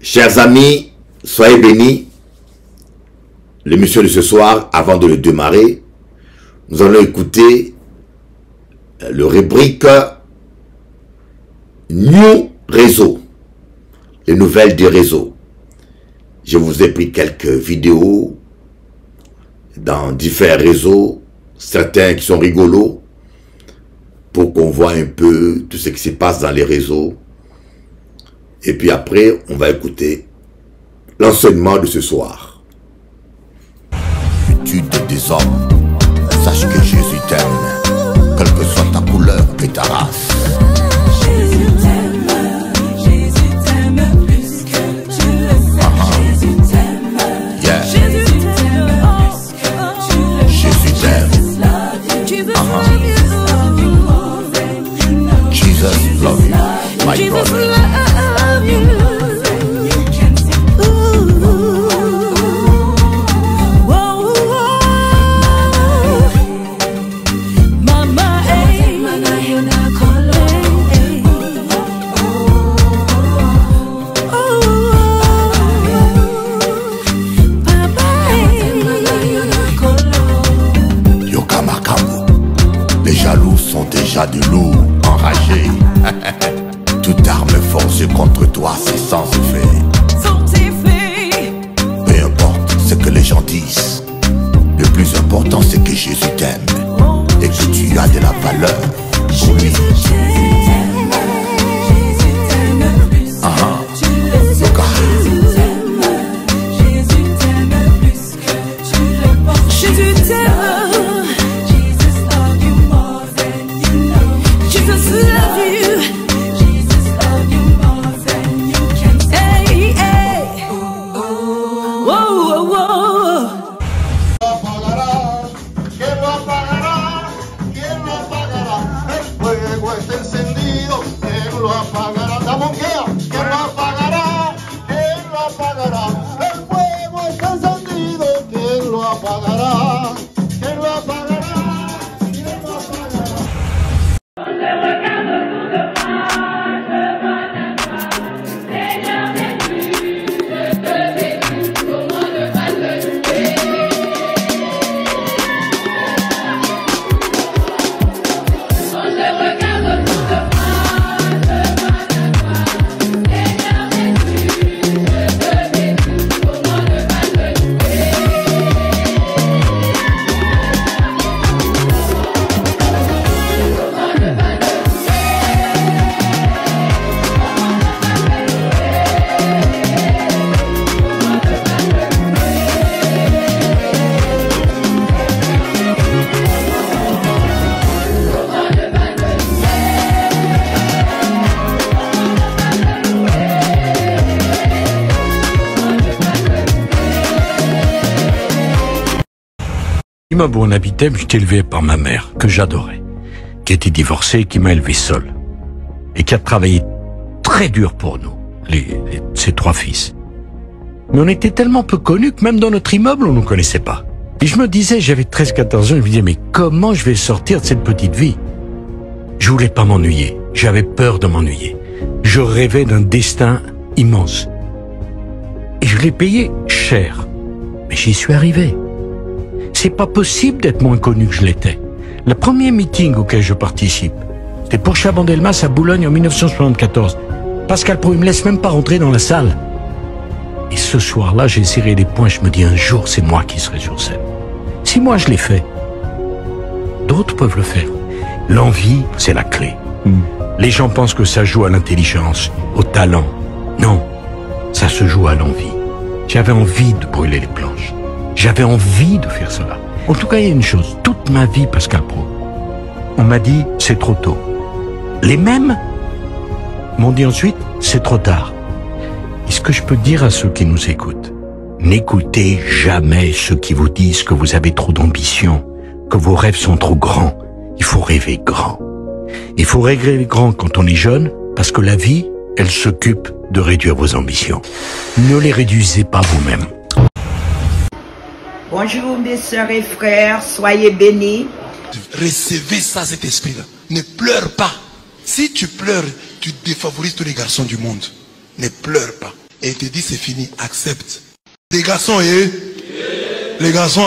Chers amis, soyez bénis. L'émission de ce soir, avant de le démarrer, nous allons écouter le rubrique New Réseau, les nouvelles des réseaux. Je vous ai pris quelques vidéos dans différents réseaux, certains qui sont rigolos, pour qu'on voit un peu tout ce qui se passe dans les réseaux. Et puis après, on va écouter l'enseignement de ce soir. L'étude des hommes, sache que Jésus t'aime, quelle que soit ta couleur et ta race. Jésus t'aime plus que tu le sais. Jésus t'aime, Yeah. Jésus t'aime plus que tu le sais. Jésus t'aime. Jesus love you, my brother. Les jaloux sont déjà de loups enragés. Toute arme forgée contre toi, c'est sans effet. Peu importe ce que les gens disent, le plus important c'est que Jésus t'aime et que tu as de la valeur pour lui. L'immeuble où on habitait, j'étais élevé par ma mère, que j'adorais, qui était divorcée et qui m'a élevé seul, et qui a travaillé très dur pour nous, ses 3 fils. Mais on était tellement peu connus que même dans notre immeuble, on ne nous connaissait pas. Et je me disais, j'avais 13-14 ans, je me disais, mais comment je vais sortir de cette petite vie? Je voulais pas m'ennuyer, j'avais peur de m'ennuyer. Je rêvais d'un destin immense. Et je l'ai payé cher, mais j'y suis arrivé. C'est pas possible d'être moins connu que je l'étais. Le premier meeting auquel je participe, c'était pour Chabandelmas à Boulogne en 1974. Pascal Pro, il me laisse même pas rentrer dans la salle. Et ce soir-là, j'ai serré les poings, je me dis un jour, c'est moi qui serai sur scène. Si moi je l'ai fait, d'autres peuvent le faire. L'envie, c'est la clé. Les gens pensent que ça joue à l'intelligence, au talent. Non, ça se joue à l'envie. J'avais envie de brûler les planches. J'avais envie de faire cela. En tout cas, il y a une chose. Toute ma vie, Pascal Pro, on m'a dit, c'est trop tôt. Les mêmes m'ont dit ensuite, c'est trop tard. Et ce que je peux dire à ceux qui nous écoutent, n'écoutez jamais ceux qui vous disent que vous avez trop d'ambition, que vos rêves sont trop grands. Il faut rêver grand. Il faut rêver grand quand on est jeune, parce que la vie, elle s'occupe de réduire vos ambitions. Ne les réduisez pas vous-même. Bonjour mes sœurs et frères, soyez bénis. Recevez ça, cet esprit-là. Ne pleure pas. Si tu pleures, tu défavorises tous les garçons du monde. Ne pleure pas. et il te dit c'est fini, accepte. Les garçons, les garçons,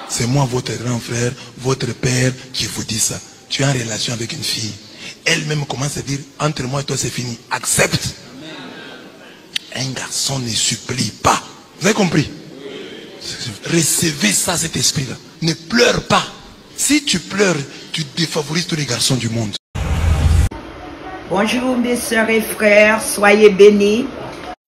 c'est moi votre grand frère, votre père qui vous dit ça. Tu es en relation avec une fille. Elle-même commence à dire, entre moi et toi c'est fini, accepte. Un garçon ne supplie pas. Vous avez compris? Recevez ça, cet esprit-là. Ne pleure pas. Si tu pleures, tu défavorises tous les garçons du monde. Bonjour mes sœurs et frères, soyez bénis.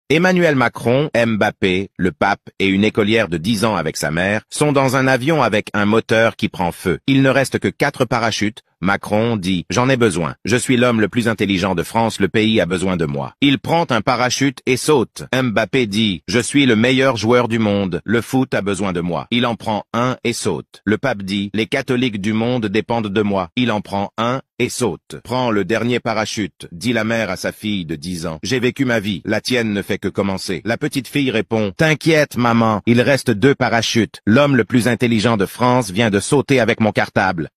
Emmanuel Macron, Mbappé, le pape et une écolière de 10 ans avec sa mère sont dans un avion avec un moteur qui prend feu. Il ne reste que 4 parachutes. Macron dit « J'en ai besoin. Je suis l'homme le plus intelligent de France, le pays a besoin de moi. » Il prend un parachute et saute. Mbappé dit « Je suis le meilleur joueur du monde. Le foot a besoin de moi. » Il en prend un et saute. Le pape dit « Les catholiques du monde dépendent de moi. » Il en prend un et saute. Prends le dernier parachute, dit la mère à sa fille de 10 ans. « J'ai vécu ma vie. La tienne ne fait que commencer. » La petite fille répond « T'inquiète, maman. Il reste 2 parachutes. L'homme le plus intelligent de France vient de sauter avec mon cartable. »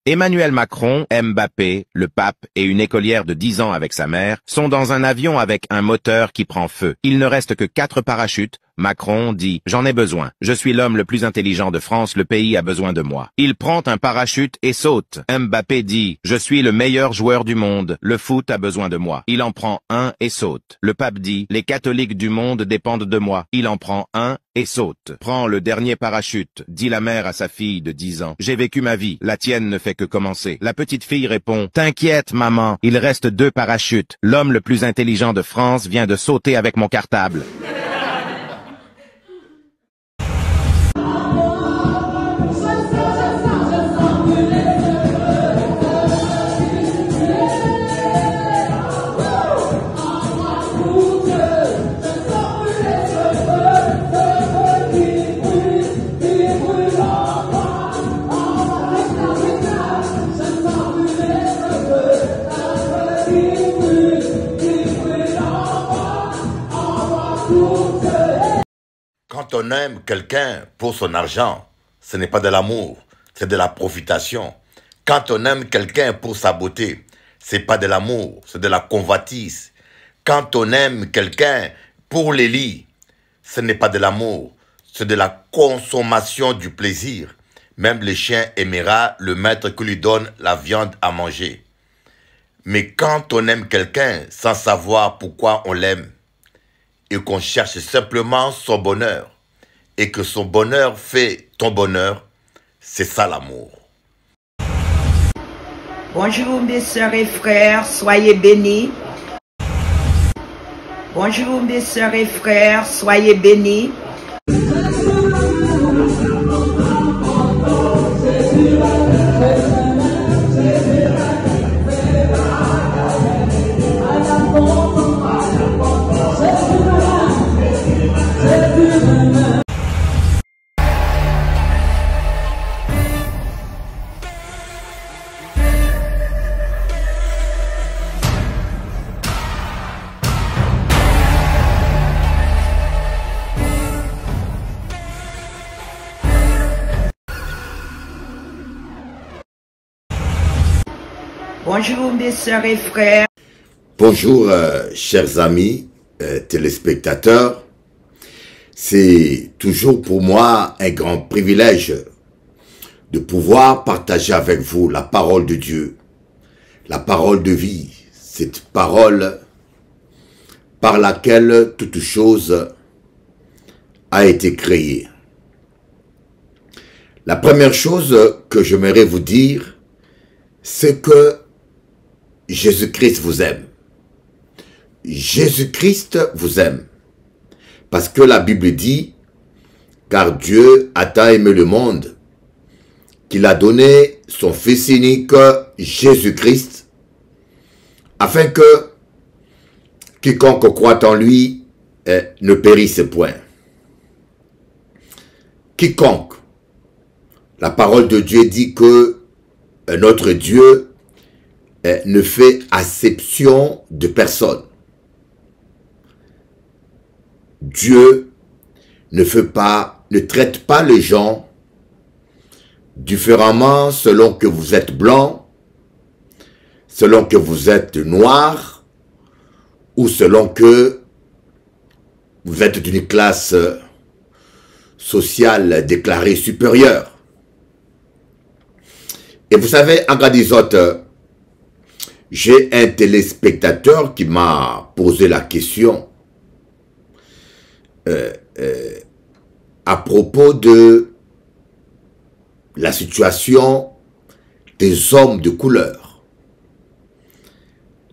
Emmanuel Macron, Mbappé, le pape et une écolière de 10 ans avec sa mère sont dans un avion avec un moteur qui prend feu. Il ne reste que 4 parachutes. Macron dit « J'en ai besoin. Je suis l'homme le plus intelligent de France, le pays a besoin de moi. » Il prend un parachute et saute. Mbappé dit « Je suis le meilleur joueur du monde. Le foot a besoin de moi. » Il en prend un et saute. Le pape dit « Les catholiques du monde dépendent de moi. » Il en prend un et saute. Prends le dernier parachute, dit la mère à sa fille de 10 ans. « J'ai vécu ma vie. La tienne ne fait que commencer. » La petite fille répond « T'inquiète, maman. Il reste 2 parachutes. L'homme le plus intelligent de France vient de sauter avec mon cartable. » Quand on aime quelqu'un pour son argent, ce n'est pas de l'amour, c'est de la profitation. Quand on aime quelqu'un pour sa beauté, c'est pas de l'amour, c'est de la convoitise. Quand on aime quelqu'un pour les lits, ce n'est pas de l'amour, c'est de la consommation du plaisir. Même le chien aimera le maître qui lui donne la viande à manger. Mais quand on aime quelqu'un sans savoir pourquoi on l'aime, et qu'on cherche simplement son bonheur, et que son bonheur fait ton bonheur, c'est ça l'amour. Bonjour mes sœurs et frères, soyez bénis. Bonjour mes sœurs et frères, soyez bénis. Bonjour mes sœurs et frères. Bonjour chers amis téléspectateurs. C'est toujours pour moi un grand privilège de pouvoir partager avec vous la parole de Dieu, la parole de vie, cette parole par laquelle toute chose a été créée. La première chose que j'aimerais vous dire, c'est que Jésus-Christ vous aime. Jésus-Christ vous aime. Parce que la Bible dit, car Dieu a tant aimé le monde, qu'il a donné son Fils unique, Jésus-Christ, afin que quiconque croit en lui ne périsse point. Quiconque. La parole de Dieu dit que notre Dieu ne fait acception de personne. Dieu ne traite pas les gens différemment selon que vous êtes blanc, selon que vous êtes noir ou selon que vous êtes d'une classe sociale déclarée supérieure. Et vous savez, en Gadizote, j'ai un téléspectateur qui m'a posé la question à propos de la situation des hommes de couleur.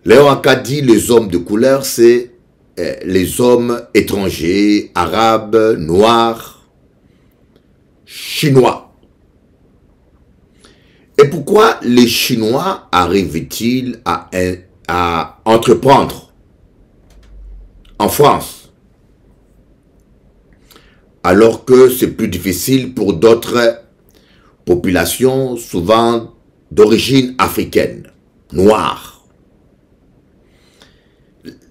Léon Akadi, les hommes de couleur, c'est les hommes étrangers, arabes, noirs, chinois. Et pourquoi les Chinois arrivent-ils à entreprendre en France, alors que c'est plus difficile pour d'autres populations, souvent d'origine africaine, noire?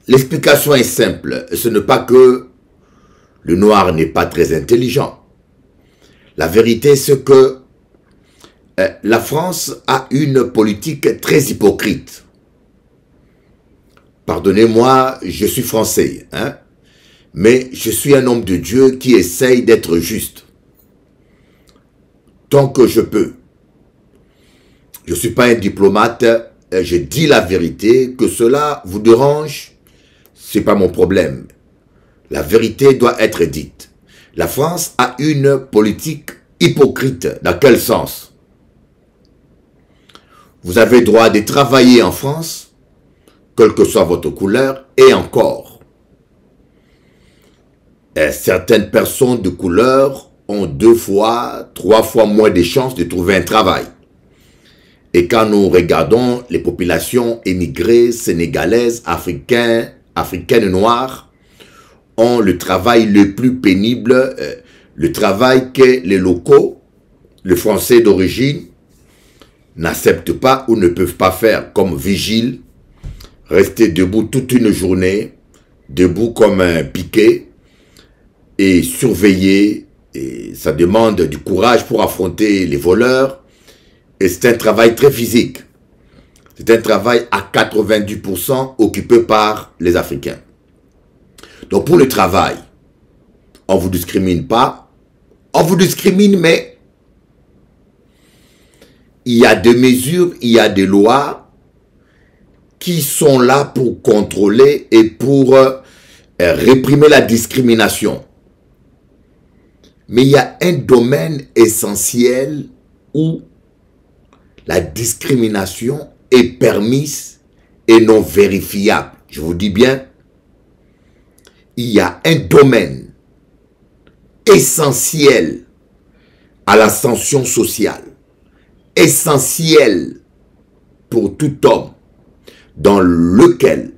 L'explication est simple, ce n'est pas que le noir n'est pas très intelligent. La vérité, c'est que la France a une politique très hypocrite. Pardonnez-moi, je suis français, hein, mais je suis un homme de Dieu qui essaye d'être juste. Tant que je peux. Je ne suis pas un diplomate, je dis la vérité, que cela vous dérange, ce n'est pas mon problème. La vérité doit être dite. La France a une politique hypocrite. Dans quel sens? Vous avez droit de travailler en France, quelle que soit votre couleur, et encore. Certaines personnes de couleur ont 2 fois, 3 fois moins de chances de trouver un travail. Et quand nous regardons les populations émigrées, sénégalaises, africaines noires, ont le travail le plus pénible, le travail que les locaux, les Français d'origine, n'acceptent pas ou ne peuvent pas faire, comme vigile, rester debout toute une journée, debout comme un piquet, et surveiller, et ça demande du courage pour affronter les voleurs, et c'est un travail très physique. C'est un travail à 90% occupé par les Africains. Donc pour le travail, on ne vous discrimine pas, on vous discrimine, mais il y a des mesures, il y a des lois qui sont là pour contrôler et pour réprimer la discrimination. Mais il y a un domaine essentiel où la discrimination est permise et non vérifiable. Je vous dis bien, il y a un domaine essentiel à l'ascension sociale, essentiel pour tout homme, dans lequel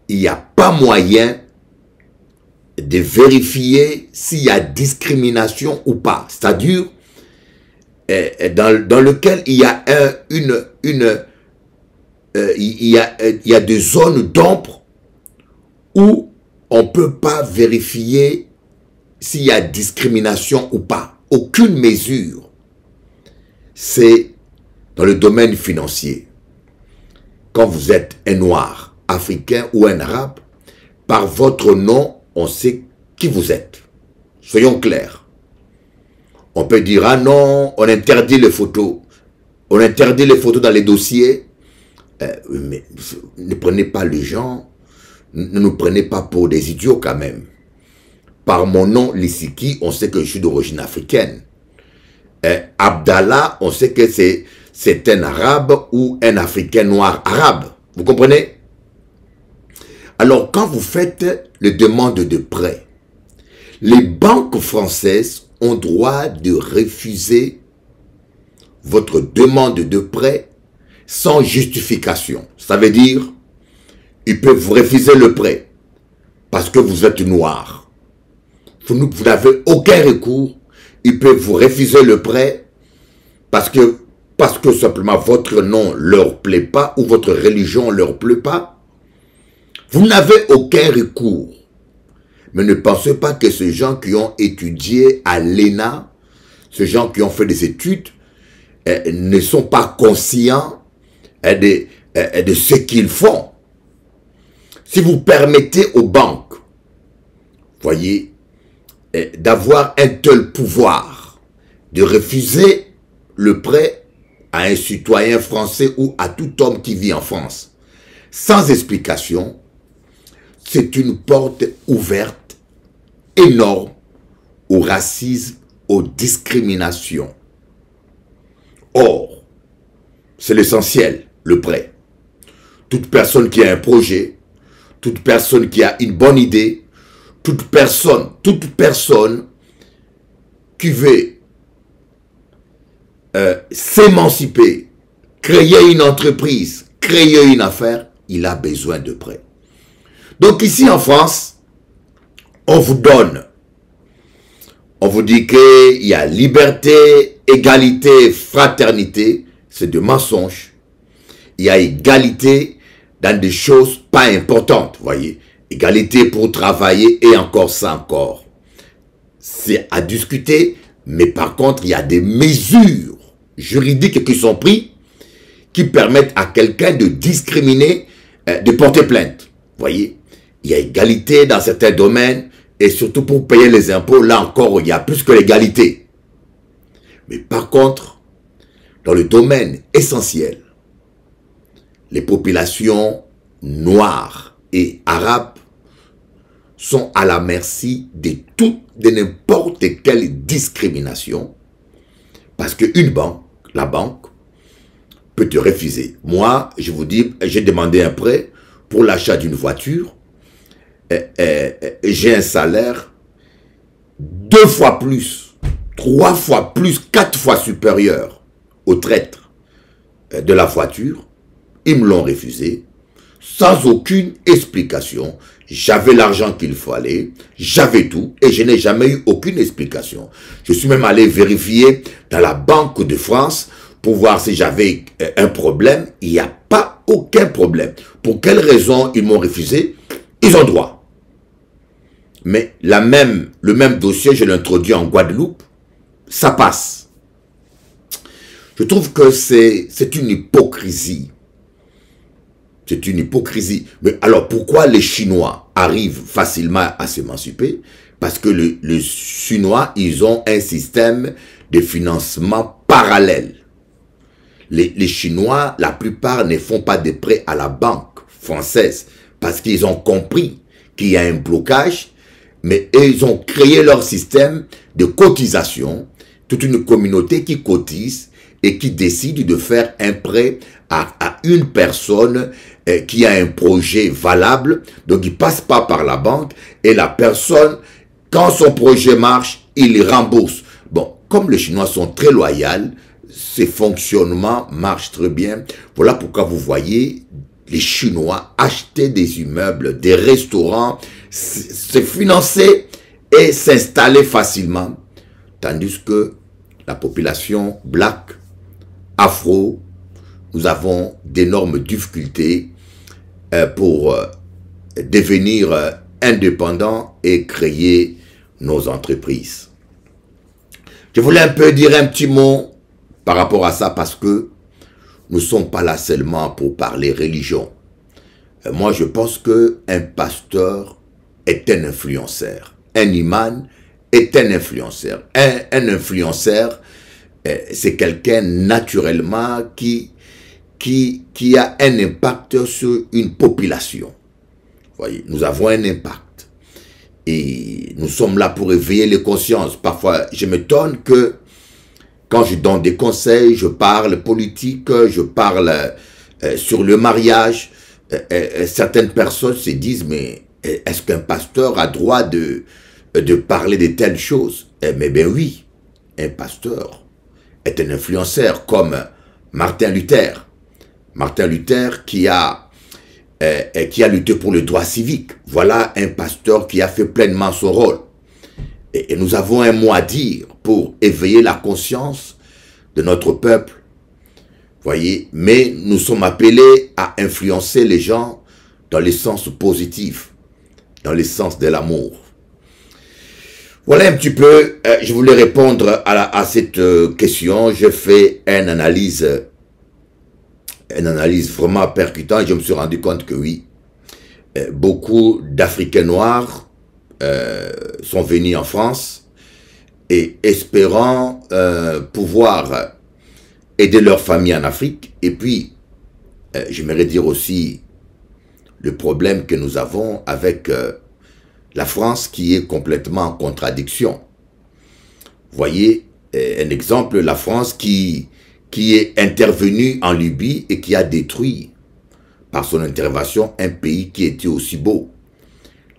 il n'y a pas moyen de vérifier s'il y a discrimination ou pas. C'est-à-dire, dans lequel il y a il y a des zones d'ombre où on ne peut pas vérifier s'il y a discrimination ou pas. Aucune mesure. C'est dans le domaine financier. Quand vous êtes un noir, africain ou un arabe, par votre nom, on sait qui vous êtes. Soyons clairs. On peut dire, ah non, on interdit les photos. On interdit les photos dans les dossiers. Mais ne prenez pas les gens, ne nous prenez pas pour des idiots quand même. Par mon nom, Lissiki, on sait que je suis d'origine africaine. Abdallah, on sait que c'est un arabe ou un africain noir arabe. Vous comprenez? Alors, quand vous faites les demandes de prêt, les banques françaises ont droit de refuser votre demande de prêt sans justification. Ça veut dire, ils peuvent vous refuser le prêt parce que vous êtes noir. Vous n'avez aucun recours. Ils peuvent vous refuser le prêt parce que simplement votre nom leur plaît pas ou votre religion leur plaît pas. Vous n'avez aucun recours. Mais ne pensez pas que ces gens qui ont étudié à l'ENA, ces gens qui ont fait des études, ne sont pas conscients de ce qu'ils font. Si vous permettez aux banques, voyez, d'avoir un tel pouvoir de refuser le prêt à un citoyen français ou à tout homme qui vit en France, sans explication, c'est une porte ouverte énorme au racisme, aux discriminations. Or, c'est l'essentiel, le prêt. Toute personne qui a un projet, toute personne qui a une bonne idée, toute personne qui veut s'émanciper, créer une entreprise, créer une affaire, il a besoin de prêt. Donc ici en France, on vous donne, on vous dit qu'il y a liberté, égalité, fraternité, c'est de mensonges. Il y a égalité dans des choses pas importantes, voyez. Égalité pour travailler et encore ça encore. C'est à discuter, mais par contre, il y a des mesures juridiques qui sont prises qui permettent à quelqu'un de discriminer, de porter plainte. Voyez, il y a égalité dans certains domaines et surtout pour payer les impôts, là encore, il y a plus que l'égalité. Mais par contre, dans le domaine essentiel, les populations noires et arabes sont à la merci de n'importe quelle discrimination parce qu'une banque, la banque, peut te refuser. Moi, je vous dis, j'ai demandé un prêt pour l'achat d'une voiture. J'ai un salaire 2 fois plus, 3 fois plus, 4 fois supérieur au traître de la voiture. Ils me l'ont refusé sans aucune explication. J'avais l'argent qu'il fallait, j'avais tout et je n'ai jamais eu aucune explication. Je suis même allé vérifier dans la Banque de France pour voir si j'avais un problème. Il n'y a pas aucun problème. Pour quelle raison ils m'ont refusé? Ils ont droit. Mais le même dossier, je l'ai introduit en Guadeloupe, ça passe. Je trouve que c'est une hypocrisie. C'est une hypocrisie. Mais alors, pourquoi les Chinois arrivent facilement à s'émanciper? Parce que les Chinois, ils ont un système de financement parallèle. Les Chinois, la plupart ne font pas de prêts à la banque française parce qu'ils ont compris qu'il y a un blocage, mais ils ont créé leur système de cotisation, toute une communauté qui cotise et qui décide de faire un prêt à une personne qui a un projet valable. Donc, il ne passe pas par la banque et la personne, quand son projet marche, il rembourse. Bon, comme les Chinois sont très loyaux, ces fonctionnements marchent très bien. Voilà pourquoi vous voyez les Chinois acheter des immeubles, des restaurants, se financer et s'installer facilement. Tandis que la population black, afro, nous avons d'énormes difficultés pour devenir indépendants et créer nos entreprises. Je voulais un peu dire un petit mot par rapport à ça parce que nous ne sommes pas là seulement pour parler religion. Moi, je pense qu'un pasteur est un influenceur. Un imam est un influenceur. Un influenceur, c'est quelqu'un naturellement qui a un impact sur une population. Voyez, nous avons un impact. Et nous sommes là pour éveiller les consciences. Parfois, je m'étonne que quand je donne des conseils, je parle politique, je parle sur le mariage, certaines personnes se disent, mais est-ce qu'un pasteur a droit de parler de telles choses? Mais bien oui, un pasteur est un influenceur comme Martin Luther. Martin Luther qui a lutté pour le droit civique. Voilà un pasteur qui a fait pleinement son rôle. Et nous avons un mot à dire pour éveiller la conscience de notre peuple. Voyez, mais nous sommes appelés à influencer les gens dans le sens positif, dans le sens de l'amour. Voilà un petit peu, je voulais répondre à cette question. Je fais une analyse une analyse vraiment percutante et je me suis rendu compte que oui, beaucoup d'Africains noirs sont venus en France et espérant pouvoir aider leur famille en Afrique. Et puis, j'aimerais dire aussi le problème que nous avons avec la France qui est complètement en contradiction. Vous voyez, un exemple, la France qui est intervenue en Libye et qui a détruit par son intervention un pays qui était aussi beau.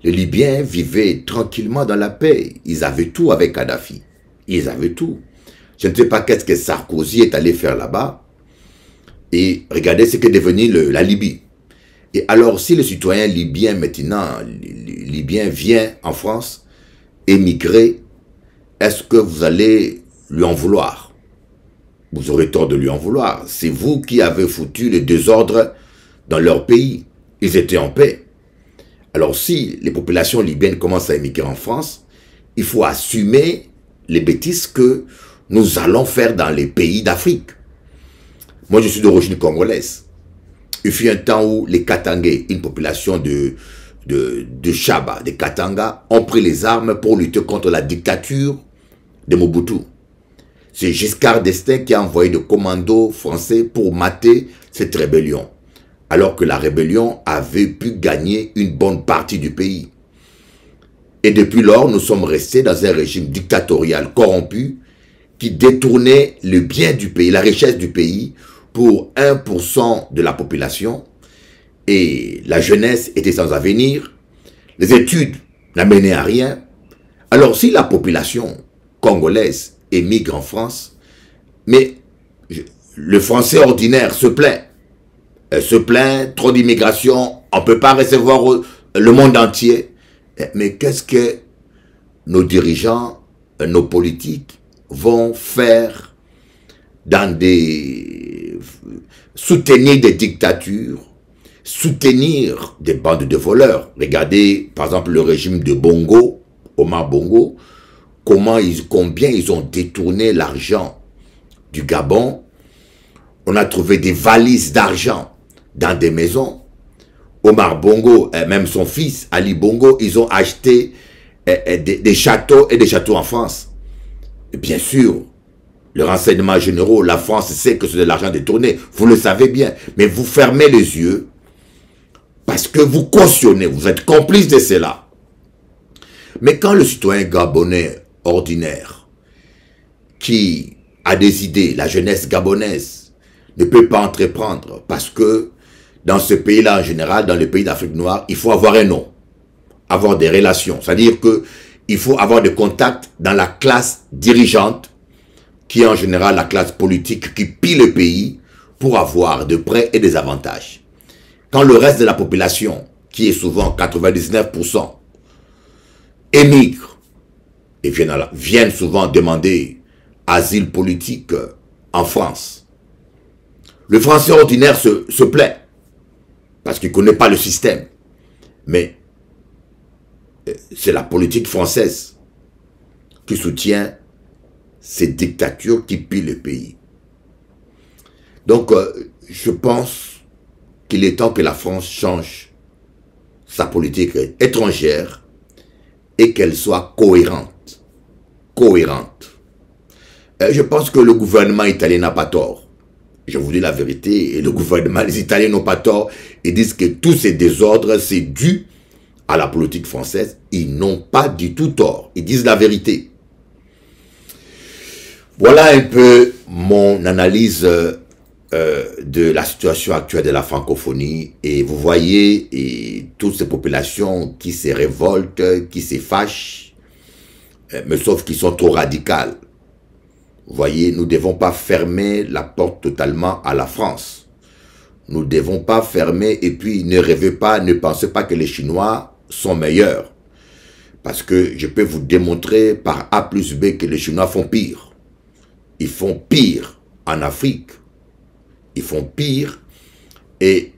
Les Libyens vivaient tranquillement dans la paix. Ils avaient tout avec Kadhafi. Ils avaient tout. Je ne sais pas qu'est-ce que Sarkozy est allé faire là-bas. Et regardez ce qu'est devenu la Libye. Et alors, si le citoyen libyen maintenant, libyen vient en France, émigrer, est-ce que vous allez lui en vouloir? Vous aurez tort de lui en vouloir. C'est vous qui avez foutu le désordre dans leur pays. Ils étaient en paix. Alors si les populations libyennes commencent à émigrer en France, il faut assumer les bêtises que nous allons faire dans les pays d'Afrique. Moi, je suis d'origine congolaise. Il fut un temps où les Katangais, une population de Chaba, des Katanga, ont pris les armes pour lutter contre la dictature de Mobutu. C'est Giscard d'Estaing qui a envoyé des commandos français pour mater cette rébellion, alors que la rébellion avait pu gagner une bonne partie du pays. Et depuis lors, nous sommes restés dans un régime dictatorial corrompu qui détournait le bien du pays, la richesse du pays, pour 1% de la population. Et la jeunesse était sans avenir, les études n'amenaient à rien. Alors si la population congolaise émigre en France, mais le Français ordinaire se plaint. Se plaint, trop d'immigration, on ne peut pas recevoir le monde entier. Mais qu'est-ce que nos dirigeants, nos politiques vont faire dans soutenir des dictatures, soutenir des bandes de voleurs? Regardez par exemple le régime de Bongo, Omar Bongo, combien ils ont détourné l'argent du Gabon. On a trouvé des valises d'argent dans des maisons. Omar Bongo, même son fils, Ali Bongo, ils ont acheté des châteaux et des châteaux en France. Et bien sûr, le renseignement général, la France sait que c'est de l'argent détourné. Vous le savez bien. Mais vous fermez les yeux parce que vous cautionnez, vous êtes complice de cela. Mais quand le citoyen gabonais ordinaire qui a des idées, la jeunesse gabonaise ne peut pas entreprendre parce que dans ce pays-là en général, dans les pays d'Afrique noire, il faut avoir un nom, avoir des relations. C'est-à-dire qu'il faut avoir des contacts dans la classe dirigeante qui est en général la classe politique qui pille le pays pour avoir des prêts et des avantages. Quand le reste de la population, qui est souvent 99%, émigre et viennent souvent demander asile politique en France, le Français ordinaire se plaint parce qu'il ne connaît pas le système. Mais c'est la politique française qui soutient ces dictatures qui pillent le pays. Donc, je pense qu'il est temps que la France change sa politique étrangère et qu'elle soit cohérente. Je pense que le gouvernement italien n'a pas tort. Je vous dis la vérité, et le gouvernement, les Italiens n'ont pas tort. Ils disent que tous ces désordres, c'est dû à la politique française. Ils n'ont pas du tout tort. Ils disent la vérité. Voilà un peu mon analyse de la situation actuelle de la francophonie. Et vous voyez toutes ces populations qui se révoltent, qui se fâchent, mais sauf qu'ils sont trop radicales. Vous voyez, nous ne devons pas fermer la porte totalement à la France. Nous ne devons pas fermer et puis ne rêvez pas, ne pensez pas que les Chinois sont meilleurs. Parce que je peux vous démontrer par A plus B que les Chinois font pire. Ils font pire en Afrique. Ils font pire. Et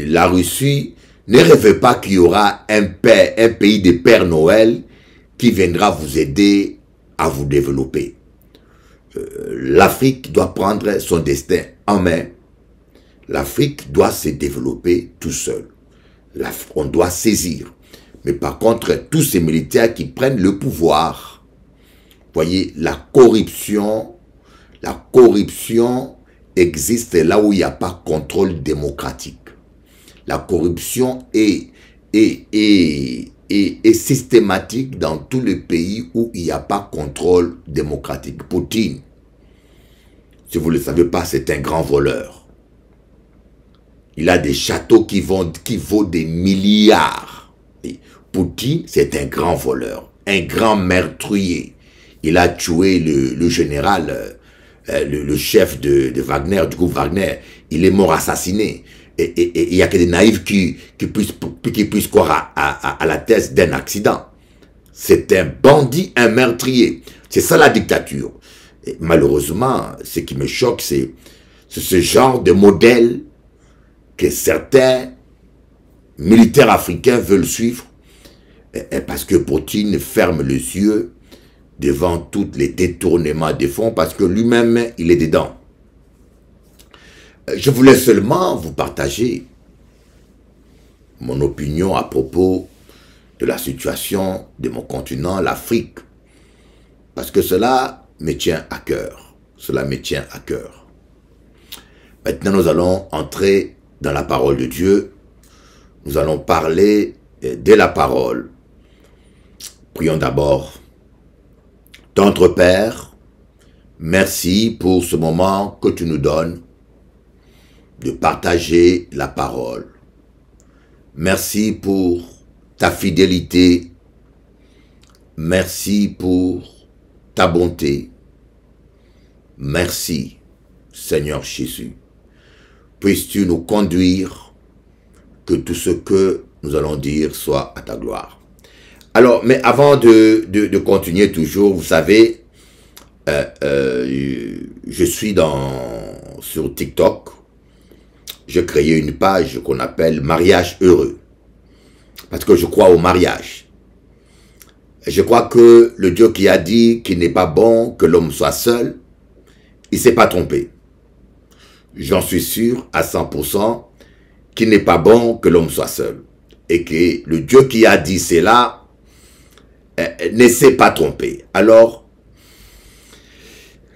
la Russie, ne rêvez pas qu'il y aura un pays de Père Noël qui viendra vous aider à vous développer. L'Afrique doit prendre son destin en main. L'Afrique doit se développer tout seul. On doit saisir. Mais par contre, tous ces militaires qui prennent le pouvoir, voyez, la corruption existe là où il n'y a pas de contrôle démocratique. La corruption est systématique dans tous les pays où il n'y a pas de contrôle démocratique. Poutine, si vous ne le savez pas, c'est un grand voleur. Il a des châteaux qui vaut des milliards. Et Poutine, c'est un grand voleur, un grand meurtrier. Il a tué le général, le chef de Wagner, du groupe Wagner. Il est mort assassiné. Et il n'y a que des naïfs qui puissent croire à la thèse d'un accident. C'est un bandit, un meurtrier. C'est ça la dictature. Et malheureusement, ce qui me choque, c'est ce genre de modèle que certains militaires africains veulent suivre, parce que Poutine ferme les yeux devant tous les détournements des fonds, parce que lui-même, il est dedans. Je voulais seulement vous partager mon opinion à propos de la situation de mon continent, l'Afrique, parce que cela me tient à cœur. Cela me tient à cœur. Maintenant, nous allons entrer dans la parole de Dieu. Nous allons parler de la parole. Prions d'abord. Tendre Père, merci pour ce moment que tu nous donnes de partager la parole. Merci pour ta fidélité. Merci pour ta bonté. Merci, Seigneur Jésus. Puisses-tu nous conduire, que tout ce que nous allons dire soit à ta gloire. Alors, mais avant de continuer toujours, vous savez, je suis sur TikTok. J'ai créé une page qu'on appelle Mariage heureux. Parce que je crois au mariage. Je crois que le Dieu qui a dit qu'il n'est pas bon que l'homme soit seul, il ne s'est pas trompé. J'en suis sûr à 100% qu'il n'est pas bon que l'homme soit seul. Et que le Dieu qui a dit cela ne s'est pas trompé. Alors,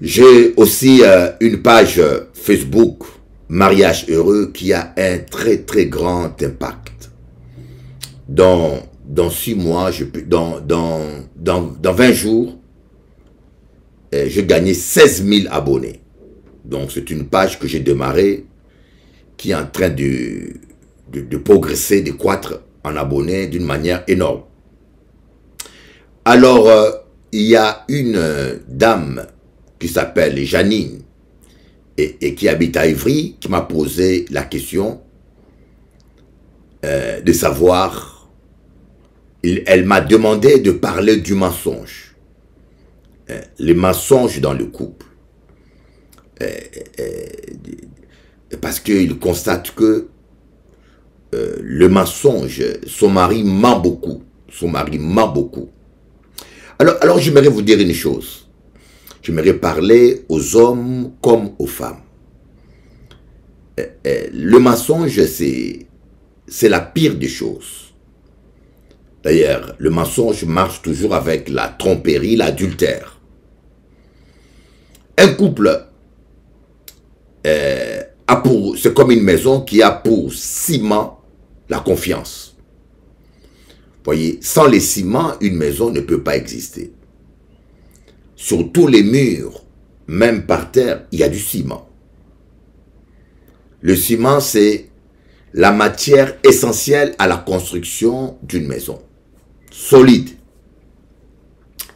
j'ai aussi une page Facebook, Mariage heureux, qui a un très très grand impact. Dans 6 mois, dans 20 jours, j'ai gagné 16 000 abonnés. Donc, c'est une page que j'ai démarrée qui est en train de progresser, de croître en abonnés d'une manière énorme. Alors, il y a une dame qui s'appelle Janine et qui habite à Ivry qui m'a posé la question de savoir, elle m'a demandé de parler du mensonge. Les mensonges dans le couple. Parce qu'il constate que le mensonge, son mari ment beaucoup. Son mari ment beaucoup. Alors j'aimerais vous dire une chose. J'aimerais parler aux hommes comme aux femmes. Le mensonge, c'est la pire des choses. D'ailleurs, le mensonge marche toujours avec la tromperie, l'adultère. Un couple, c'est comme une maison qui a pour ciment la confiance. Voyez, sans les ciments, une maison ne peut pas exister. Sur tous les murs, même par terre, il y a du ciment. Le ciment, c'est la matière essentielle à la construction d'une maison. Solide,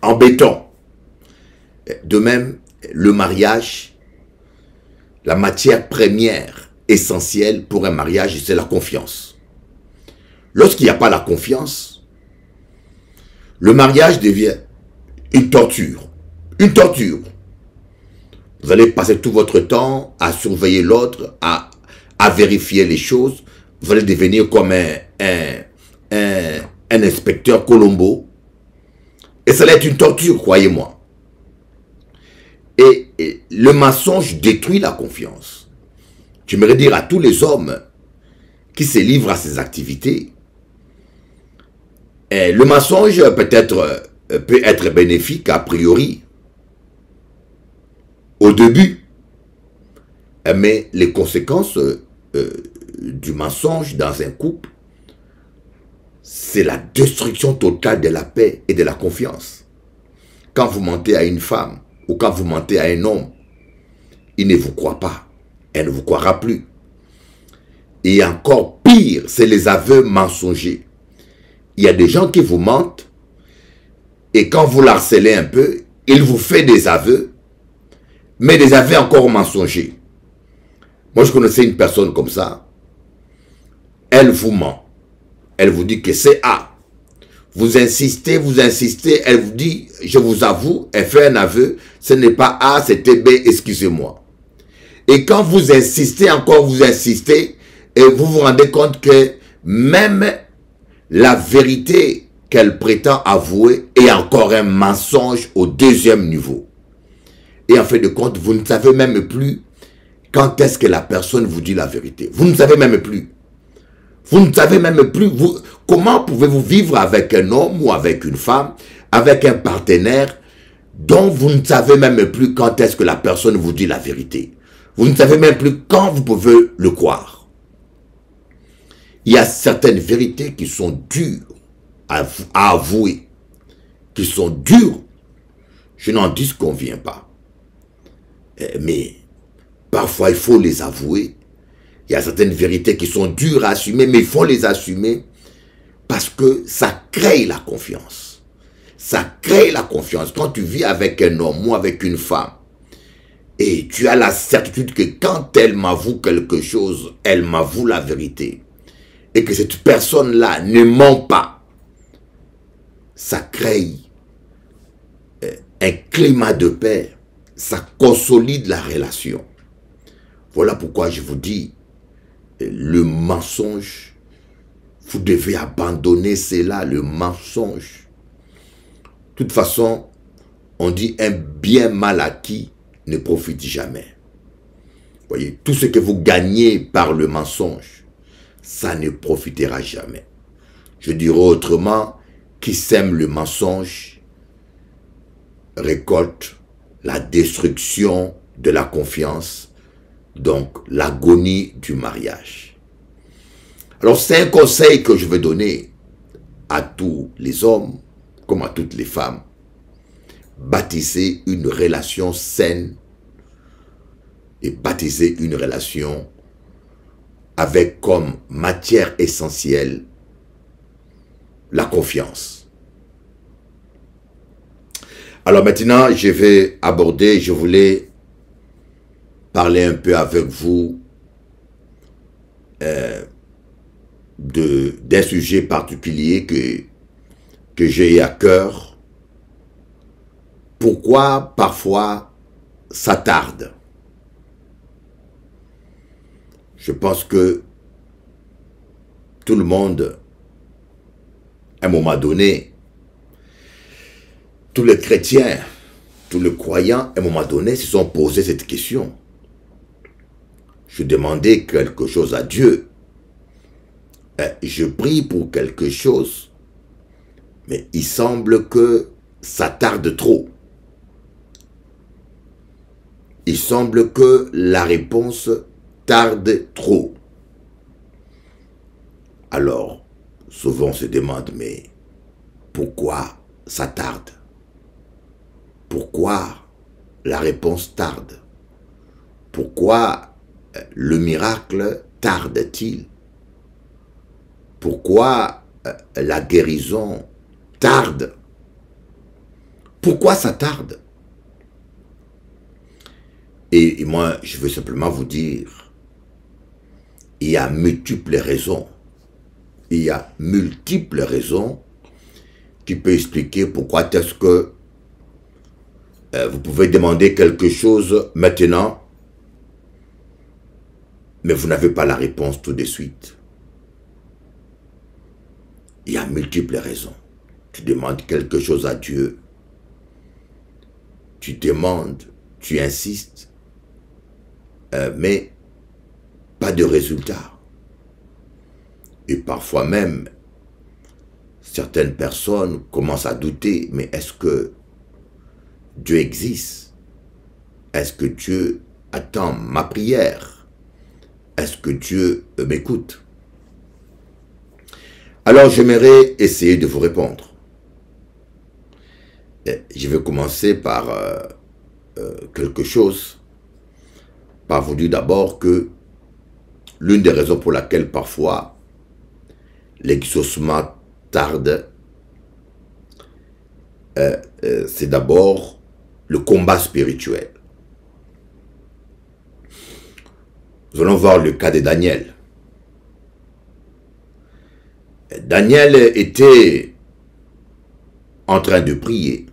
en béton. De même, le mariage, la matière première essentielle pour un mariage, c'est la confiance. Lorsqu'il n'y a pas la confiance, le mariage devient une torture. Une torture. Vous allez passer tout votre temps à surveiller l'autre, à vérifier les choses. Vous allez devenir comme un inspecteur Colombo. Et ça va être une torture, croyez-moi. Et le mensonge détruit la confiance. j'aimerais dire à tous les hommes qui se livrent à ces activités, le mensonge peut être bénéfique a priori, au début, mais les conséquences du mensonge dans un couple, c'est la destruction totale de la paix et de la confiance. Quand vous mentez à une femme ou quand vous mentez à un homme, il ne vous croit pas, elle ne vous croira plus. Et encore pire, c'est les aveux mensongers. Il y a des gens qui vous mentent et quand vous l'harcelez un peu, il vous fait des aveux, mais des aveux encore mensongers. Moi, je connaissais une personne comme ça. Elle vous ment. Elle vous dit que c'est A. Vous insistez, elle vous dit, je vous avoue, elle fait un aveu, ce n'est pas A, c'était B, excusez-moi. Et quand vous insistez, encore vous insistez, et vous vous rendez compte que même la vérité qu'elle prétend avouer est encore un mensonge au deuxième niveau. Et en fait de compte, vous ne savez même plus quand est-ce que la personne vous dit la vérité. Vous ne savez même plus. Vous ne savez même plus, comment pouvez-vous vivre avec un homme ou avec une femme, avec un partenaire dont vous ne savez même plus quand est-ce que la personne vous dit la vérité. Vous ne savez même plus quand vous pouvez le croire. Il y a certaines vérités qui sont dures à avouer, qui sont dures. Je n'en disconviens pas. Mais parfois, il faut les avouer. Il y a certaines vérités qui sont dures à assumer, mais il faut les assumer parce que ça crée la confiance. Ça crée la confiance. Quand tu vis avec un homme ou avec une femme, et tu as la certitude que quand elle m'avoue quelque chose, elle m'avoue la vérité, et que cette personne-là ne ment pas, ça crée un climat de paix, ça consolide la relation. Voilà pourquoi je vous dis, le mensonge, vous devez abandonner cela, le mensonge. De toute façon, on dit un bien mal acquis ne profite jamais. Voyez, tout ce que vous gagnez par le mensonge, ça ne profitera jamais. Je dirais autrement, qui sème le mensonge récolte la destruction de la confiance, donc l'agonie du mariage. Alors c'est un conseil que je vais donner à tous les hommes comme à toutes les femmes. Bâtissez une relation saine et bâtissez une relation avec comme matière essentielle la confiance. Alors maintenant, je vais aborder, je voulais parler un peu avec vous d'un sujet particulier que j'ai à cœur. Pourquoi parfois ça tarde? Je pense que tout le monde, à un moment donné, tous les chrétiens, tous les croyants, à un moment donné, se sont posés cette question. Je demandais quelque chose à Dieu. Je prie pour quelque chose, mais il semble que ça tarde trop. Il semble que la réponse tarde trop. Alors, souvent on se demande, mais pourquoi ça tarde? Pourquoi la réponse tarde? Pourquoi le miracle tarde-t-il? Pourquoi la guérison tarde? Pourquoi ça tarde? Et moi, je veux simplement vous dire, il y a multiples raisons. Il y a multiples raisons qui peuvent expliquer pourquoi est-ce que vous pouvez demander quelque chose maintenant, mais vous n'avez pas la réponse tout de suite. Il y a multiples raisons. Tu demandes quelque chose à Dieu. Tu demandes, tu insistes, mais pas de résultat. Et parfois même, certaines personnes commencent à douter, mais est-ce que Dieu existe? Est-ce que Dieu attend ma prière? Est-ce que Dieu m'écoute? Alors j'aimerais essayer de vous répondre. Je vais commencer par quelque chose, par vous dire d'abord que l'une des raisons pour laquelle parfois l'exaucement tarde, c'est d'abord le combat spirituel. Nous allons voir le cas de Daniel. Daniel était en train de prier.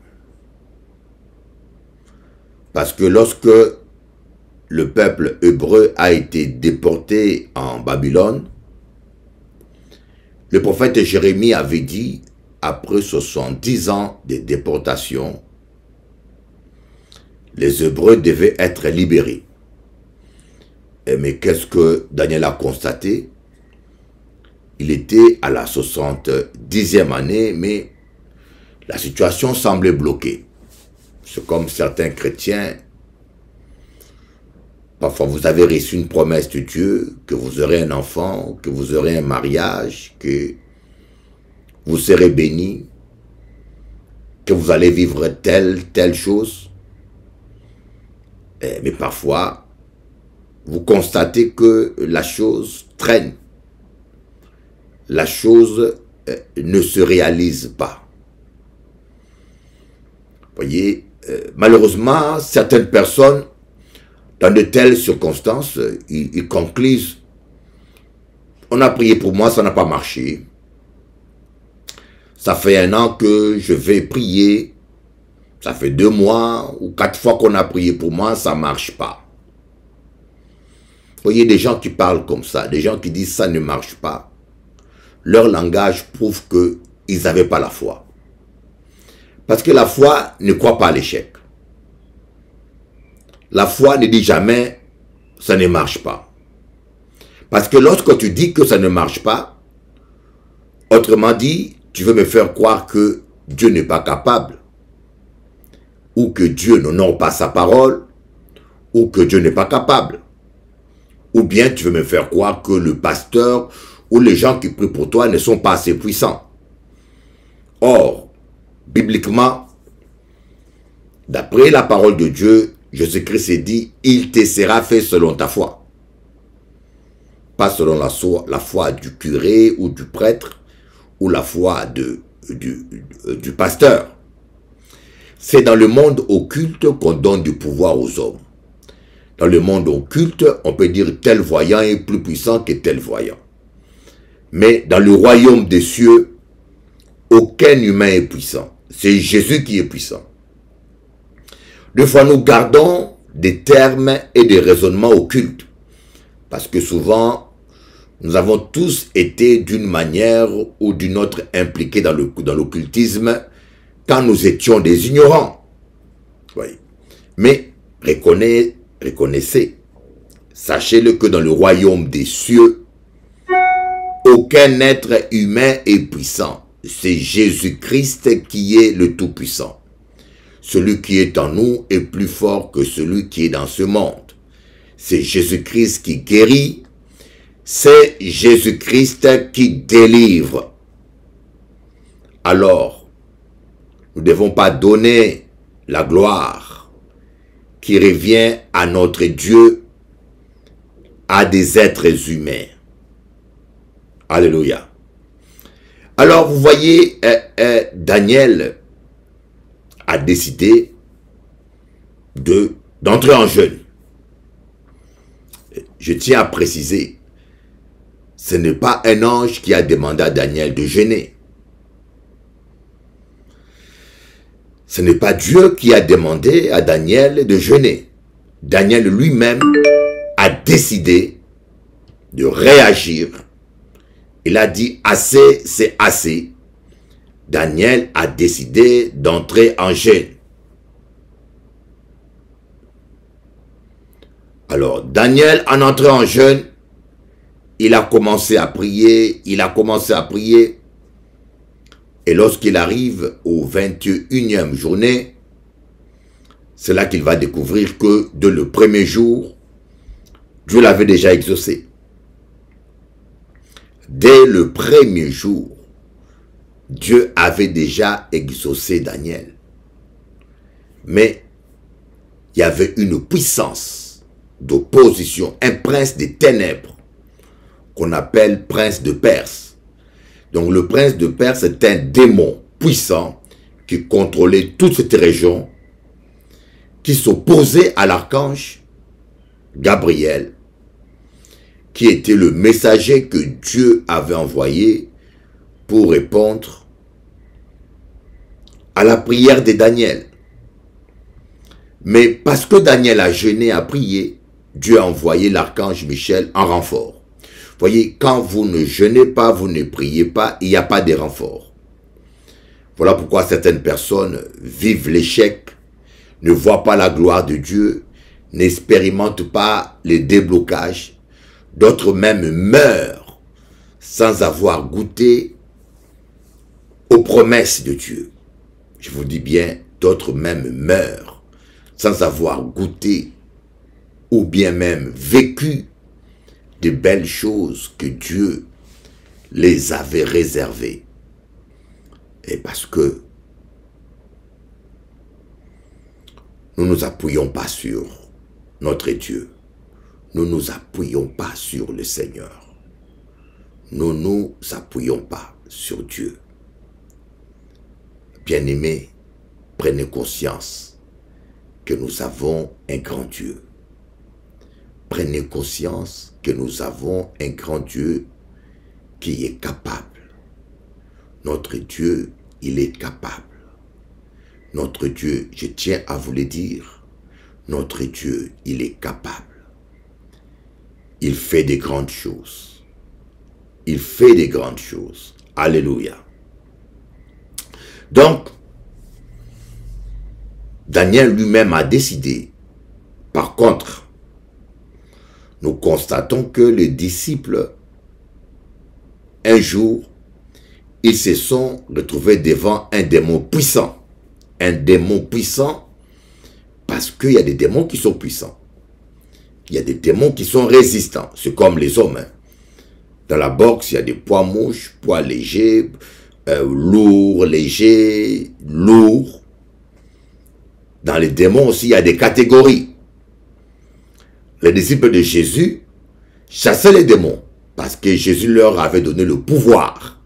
Parce que lorsque le peuple hébreu a été déporté en Babylone, le prophète Jérémie avait dit, après 70 ans de déportation, les Hébreux devaient être libérés. Mais qu'est-ce que Daniel a constaté? Il était à la 70e année, mais la situation semblait bloquée. C'est comme certains chrétiens. Parfois, vous avez reçu une promesse de Dieu, que vous aurez un enfant, que vous aurez un mariage, que vous serez béni, que vous allez vivre telle chose. Mais parfois, vous constatez que la chose traîne. La chose ne se réalise pas. Voyez, malheureusement, certaines personnes, dans de telles circonstances, ils concluent, on a prié pour moi, ça n'a pas marché. Ça fait 1 an que je vais prier, ça fait 2 mois ou 4 fois qu'on a prié pour moi, ça ne marche pas. Voyez, des gens qui parlent comme ça, des gens qui disent ça ne marche pas, leur langage prouve qu'ils n'avaient pas la foi. Parce que la foi ne croit pas à l'échec. La foi ne dit jamais « ça ne marche pas ». Parce que lorsque tu dis que ça ne marche pas, autrement dit, tu veux me faire croire que Dieu n'est pas capable, ou que Dieu n'honore pas sa parole, ou que Dieu n'est pas capable. Ou bien tu veux me faire croire que le pasteur ou les gens qui prient pour toi ne sont pas assez puissants. Or, bibliquement, d'après la parole de Dieu, Jésus-Christ dit, il te sera fait selon ta foi. Pas selon la foi du curé ou du prêtre ou la foi du pasteur. C'est dans le monde occulte qu'on donne du pouvoir aux hommes. Dans le monde occulte, on peut dire tel voyant est plus puissant que tel voyant. Mais dans le royaume des cieux, aucun humain est puissant. C'est Jésus qui est puissant. Des fois, nous gardons des termes et des raisonnements occultes. Parce que souvent, nous avons tous été d'une manière ou d'une autre impliqués dans l'occultisme quand nous étions des ignorants. Oui. Mais reconnaissez, sachez-le que dans le royaume des cieux, aucun être humain est puissant. C'est Jésus-Christ qui est le Tout-Puissant. Celui qui est en nous est plus fort que celui qui est dans ce monde. C'est Jésus-Christ qui guérit. C'est Jésus-Christ qui délivre. Alors, nous ne devons pas donner la gloire qui revient à notre Dieu à des êtres humains. Alléluia. Alors, vous voyez, Daniel a décidé d'entrer en jeûne. Je tiens à préciser, ce n'est pas un ange qui a demandé à Daniel de jeûner. Ce n'est pas Dieu qui a demandé à Daniel de jeûner. Daniel lui-même a décidé de réagir. Il a dit assez, c'est assez. Daniel a décidé d'entrer en jeûne. Alors, Daniel, en entrant en jeûne, il a commencé à prier, il a commencé à prier. Et lorsqu'il arrive au 21e journée, c'est là qu'il va découvrir que dès le premier jour, Dieu l'avait déjà exaucé. Dès le premier jour, Dieu avait déjà exaucé Daniel. Mais il y avait une puissance d'opposition, un prince des ténèbres qu'on appelle prince de Perse. Donc le prince de Perse est un démon puissant qui contrôlait toute cette région, qui s'opposait à l'archange Gabriel, qui était le messager que Dieu avait envoyé pour répondre à la prière de Daniel. Mais parce que Daniel a jeûné, a prié, Dieu a envoyé l'archange Michel en renfort. Voyez, quand vous ne jeûnez pas, vous ne priez pas, il n'y a pas de renfort. Voilà pourquoi certaines personnes vivent l'échec, ne voient pas la gloire de Dieu, n'expérimentent pas les déblocages. D'autres même meurent sans avoir goûté aux promesses de Dieu. Je vous dis bien, d'autres même meurent sans avoir goûté ou bien même vécu de belles choses que Dieu les avait réservées. Et parce que nous ne nous appuyons pas sur notre Dieu. Nous ne nous appuyons pas sur le Seigneur. Nous ne nous appuyons pas sur Dieu. Bien-aimés, prenez conscience que nous avons un grand Dieu. Prenez conscience que nous avons un grand Dieu qui est capable. Notre Dieu, il est capable. Notre Dieu, je tiens à vous le dire, notre Dieu, il est capable. Il fait des grandes choses. Il fait des grandes choses. Alléluia. Donc, Daniel lui-même a décidé. Par contre, nous constatons que les disciples, un jour, ils se sont retrouvés devant un démon puissant. Un démon puissant, parce qu'il y a des démons qui sont puissants. Il y a des démons qui sont résistants. C'est comme les hommes. Dans la boxe, il y a des poids mouches, poids légers, lourds, légers, lourds. Dans les démons aussi, il y a des catégories. Les disciples de Jésus chassaient les démons parce que Jésus leur avait donné le pouvoir.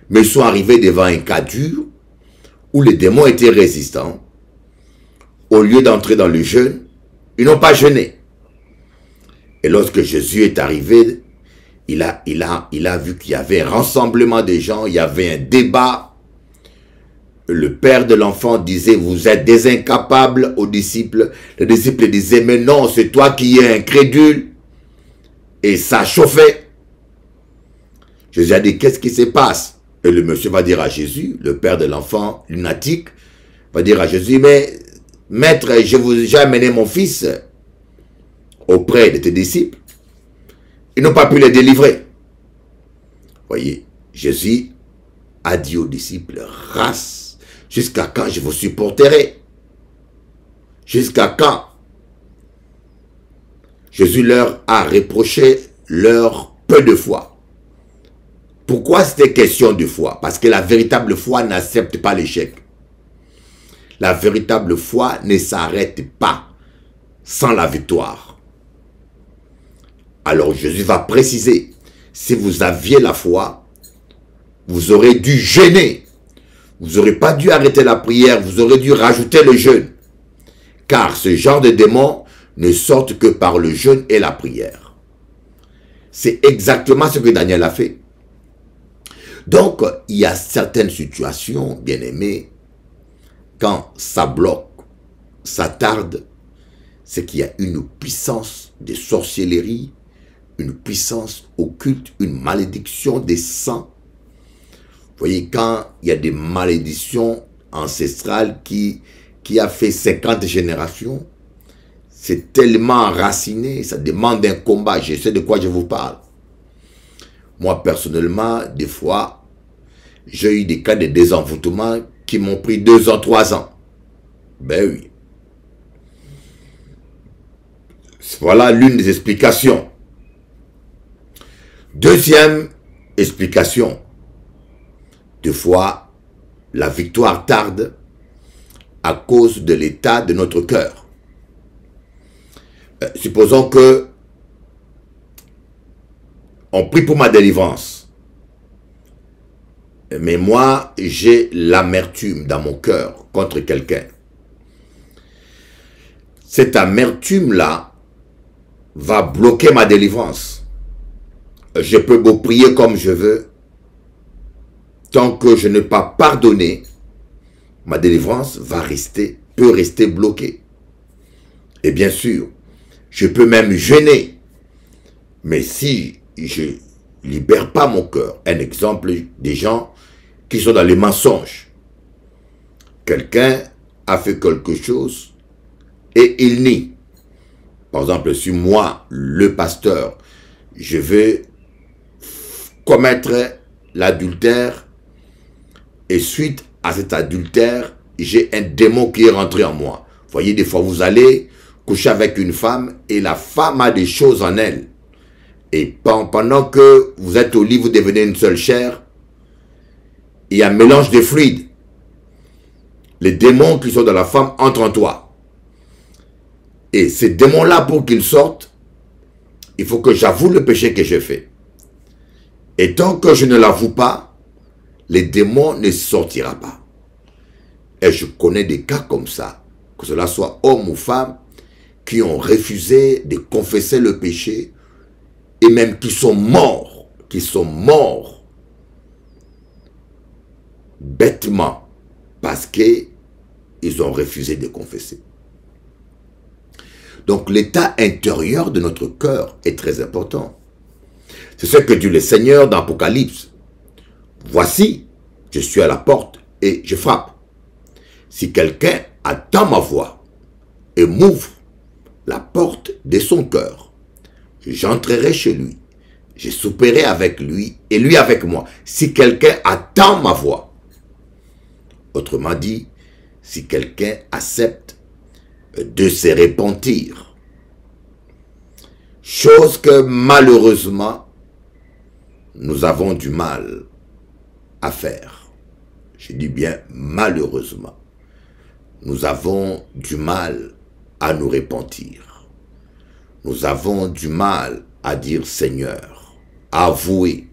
Mais ils sont arrivés devant un cas dur où les démons étaient résistants. Au lieu d'entrer dans le jeûne, ils n'ont pas jeûné. Et lorsque Jésus est arrivé, il a vu qu'il y avait un rassemblement de gens, il y avait un débat. Le père de l'enfant disait, vous êtes des incapables aux disciples. Les disciples disaient, mais non, c'est toi qui es incrédule. Et ça chauffait. Jésus a dit, qu'est-ce qui se passe? Et le monsieur va dire à Jésus, le père de l'enfant lunatique, va dire à Jésus, mais maître, j'ai amené mon fils auprès de tes disciples. Ils n'ont pas pu les délivrer. Voyez, Jésus a dit aux disciples, race, jusqu'à quand je vous supporterai? Jusqu'à quand? Jésus leur a reproché leur peu de foi. Pourquoi c'était question de foi? Parce que la véritable foi n'accepte pas l'échec. La véritable foi ne s'arrête pas sans la victoire. Alors Jésus va préciser, si vous aviez la foi, vous aurez dû jeûner. Vous n'aurez pas dû arrêter la prière, vous aurez dû rajouter le jeûne. Car ce genre de démons ne sortent que par le jeûne et la prière. C'est exactement ce que Daniel a fait. Donc, il y a certaines situations, bien aimés, quand ça bloque, ça tarde, c'est qu'il y a une puissance de sorcellerie, une puissance occulte, une malédiction des sangs. Vous voyez, quand il y a des malédictions ancestrales qui a fait 50 générations, c'est tellement enraciné, ça demande un combat, je sais de quoi je vous parle. Moi, personnellement, des fois, j'ai eu des cas de désenvoûtement qui m'ont pris 2 ans, 3 ans. Ben oui. Voilà l'une des explications. Deuxième explication. Des fois, la victoire tarde à cause de l'état de notre cœur. Supposons que on prie pour ma délivrance. Mais moi, j'ai l'amertume dans mon cœur contre quelqu'un. Cette amertume-là va bloquer ma délivrance. Je peux beau prier comme je veux. Tant que je n'ai pas pardonné, ma délivrance peut rester bloquée. Et bien sûr, je peux même gêner. Mais si je ne libère pas mon cœur, un exemple des gens qui sont dans les mensonges. Quelqu'un a fait quelque chose et il nie. Par exemple, si moi, le pasteur, je veux commettre l'adultère et suite à cet adultère, j'ai un démon qui est rentré en moi. Vous voyez, des fois, vous allez coucher avec une femme et la femme a des choses en elle. Et pendant que vous êtes au lit, vous devenez une seule chair, il y a un mélange de fluides. Les démons qui sont dans la femme entrent en toi. Et ces démons-là, pour qu'ils sortent, il faut que j'avoue le péché que j'ai fait. Et tant que je ne l'avoue pas, les démons ne sortiront pas. Et je connais des cas comme ça, que cela soit homme ou femme, qui ont refusé de confesser le péché, et même qui sont morts bêtement, parce qu'ils ont refusé de confesser. Donc l'état intérieur de notre cœur est très important. C'est ce que dit le Seigneur dans l'Apocalypse. Voici, je suis à la porte et je frappe. Si quelqu'un attend ma voix et m'ouvre la porte de son cœur, j'entrerai chez lui, je souperai avec lui et lui avec moi. Si quelqu'un attend ma voix, autrement dit, si quelqu'un accepte de se repentir, chose que malheureusement, nous avons du mal à faire. Je dis bien malheureusement. Nous avons du mal à nous repentir. Nous avons du mal à dire Seigneur, avouer.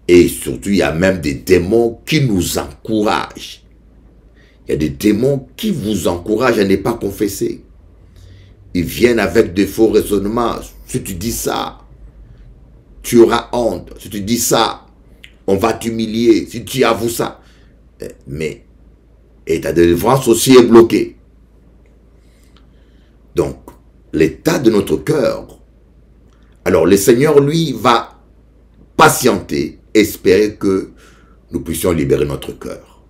Et surtout, il y a même des démons qui nous encouragent. Il y a des démons qui vous encouragent à ne pas confesser. Ils viennent avec de faux raisonnements. Si tu dis ça, tu auras honte. Si tu dis ça, on va t'humilier. Si tu avoues ça. Mais, et ta délivrance aussi est bloquée. Donc, l'état de notre cœur. Alors, le Seigneur, lui, va patienter, espérer que nous puissions libérer notre cœur.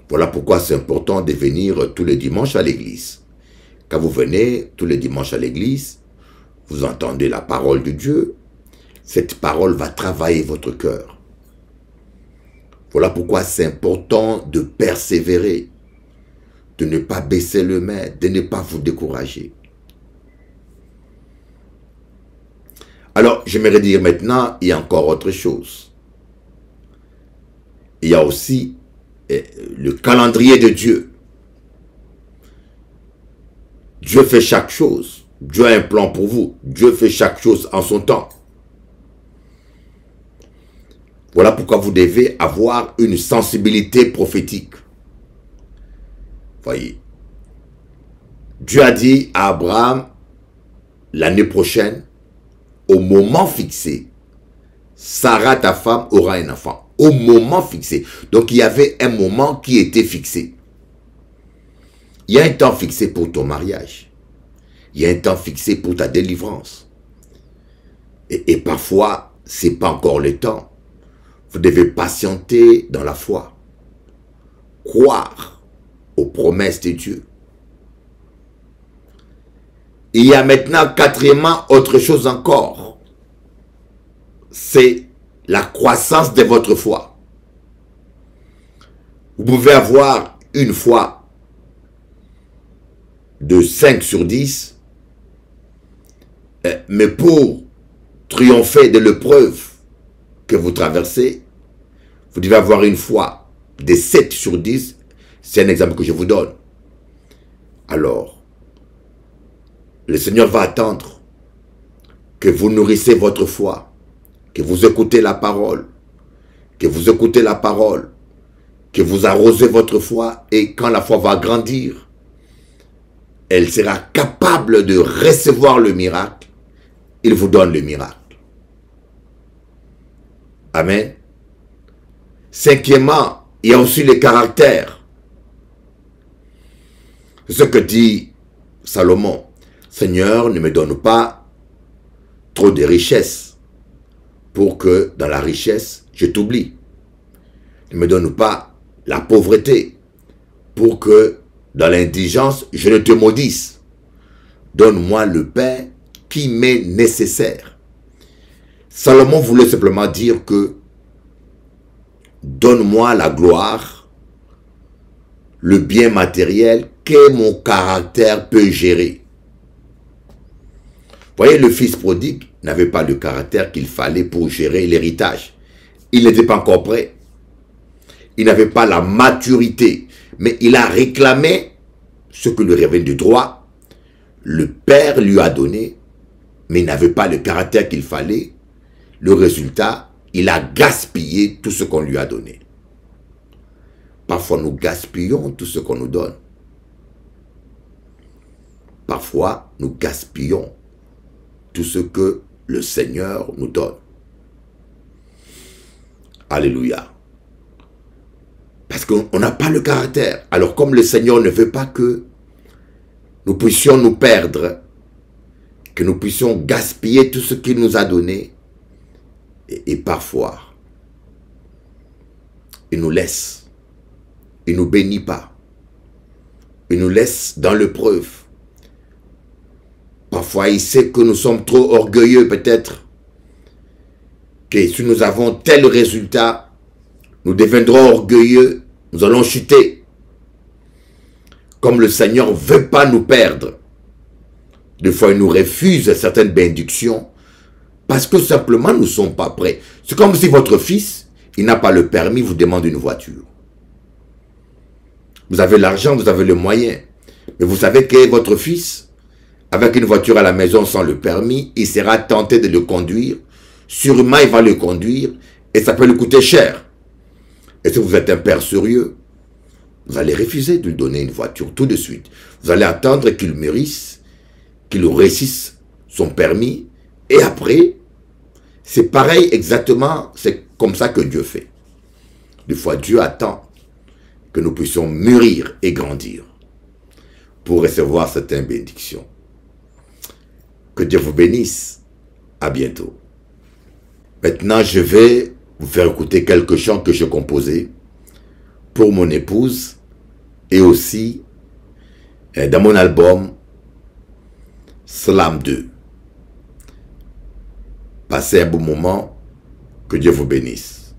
Voilà pourquoi c'est important de venir tous les dimanches à l'église. Quand vous venez tous les dimanches à l'église, vous entendez la parole de Dieu. Cette parole va travailler votre cœur. Voilà pourquoi c'est important de persévérer, de ne pas baisser le main, de ne pas vous décourager. Alors, j'aimerais dire maintenant, il y a encore autre chose. Il y a aussi le calendrier de Dieu. Dieu fait chaque chose. Dieu a un plan pour vous. Dieu fait chaque chose en son temps. Voilà pourquoi vous devez avoir une sensibilité prophétique. Voyez. Dieu a dit à Abraham, l'année prochaine, au moment fixé, Sarah, ta femme, aura un enfant. Au moment fixé. Donc, il y avait un moment qui était fixé. Il y a un temps fixé pour ton mariage. Il y a un temps fixé pour ta délivrance. Et parfois, ce n'est pas encore le temps. Vous devez patienter dans la foi. Croire aux promesses de Dieu. Il y a maintenant, quatrièmement, autre chose encore. c'est la croissance de votre foi. Vous pouvez avoir une foi de 5 sur 10, mais pour triompher de l'épreuve que vous traversez, vous devez avoir une foi de 7 sur 10. C'est un exemple que je vous donne. Alors, le Seigneur va attendre que vous nourrissez votre foi, que vous écoutez la parole, que vous écoutez la parole, que vous arrosez votre foi, et quand la foi va grandir, elle sera capable de recevoir le miracle. Il vous donne le miracle. Amen. Cinquièmement, il y a aussi le caractère. C'est ce que dit Salomon. Seigneur, ne me donne pas trop de richesses pour que dans la richesse, je t'oublie. Ne me donne pas la pauvreté pour que dans l'indigence, je ne te maudisse. Donne-moi le pain qui m'est nécessaire. Salomon voulait simplement dire que donne-moi la gloire, le bien matériel que mon caractère peut gérer. Voyez, le fils prodigue n'avait pas le caractère qu'il fallait pour gérer l'héritage. Il n'était pas encore prêt. Il n'avait pas la maturité, mais il a réclamé ce que lui revient du droit. Le père lui a donné, mais il n'avait pas le caractère qu'il fallait. Le résultat, il a gaspillé tout ce qu'on lui a donné. Parfois, nous gaspillons tout ce qu'on nous donne. Parfois, nous gaspillons tout ce que le Seigneur nous donne. Alléluia. Parce qu'on n'a pas le caractère. Alors, comme le Seigneur ne veut pas que nous puissions nous perdre, que nous puissions gaspiller tout ce qu'il nous a donné, et parfois, il nous laisse. Il ne nous bénit pas. Il nous laisse dans l'épreuve. Parfois, il sait que nous sommes trop orgueilleux peut-être, que si nous avons tel résultat, nous deviendrons orgueilleux, nous allons chuter. Comme le Seigneur ne veut pas nous perdre, des fois il nous refuse certaines bénédictions, parce que simplement nous ne sommes pas prêts. C'est comme si votre fils, il n'a pas le permis, vous demande une voiture. Vous avez l'argent, vous avez le moyen, mais vous savez que votre fils, avec une voiture à la maison sans le permis, il sera tenté de le conduire. Sûrement, il va le conduire et ça peut lui coûter cher. Et si vous êtes un père sérieux, vous allez refuser de lui donner une voiture tout de suite. Vous allez attendre qu'il mûrisse, qu'il réussisse son permis. Et après, c'est pareil exactement, c'est comme ça que Dieu fait. Des fois, Dieu attend que nous puissions mûrir et grandir pour recevoir certaines bénédictions. Que Dieu vous bénisse. À bientôt. Maintenant, je vais vous faire écouter quelques chants que j'ai composés pour mon épouse et aussi dans mon album Slam 2. Passez un bon moment. Que Dieu vous bénisse.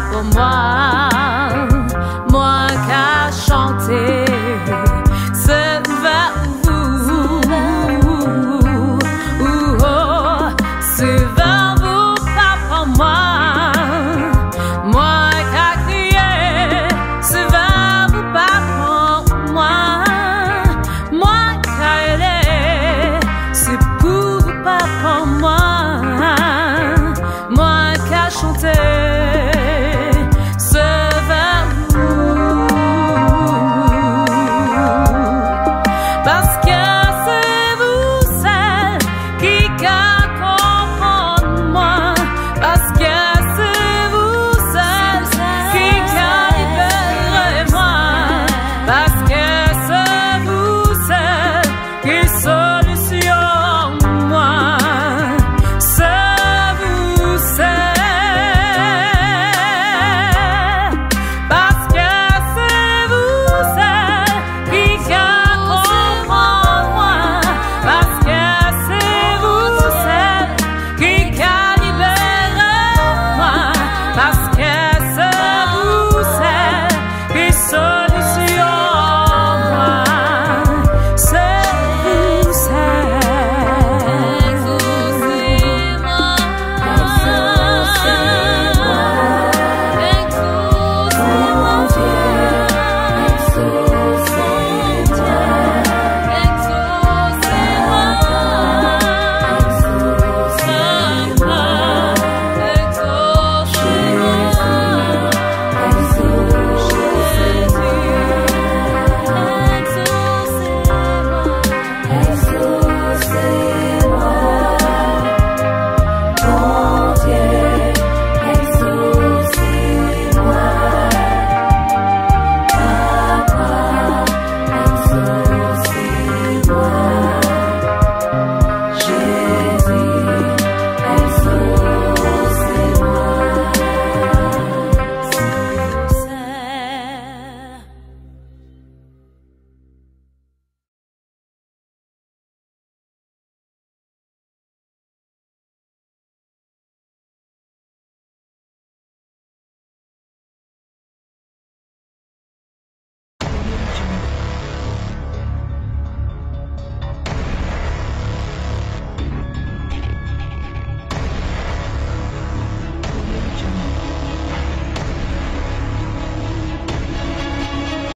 pas pour moi, moi qu'à chanter, c'est vers vous, c'est vers vous, pas pour moi, moi qu'à crier, c'est vers vous, pas pour moi, moi qu'à aller, c'est pour vous, pas pour moi, moi qu'à chanter.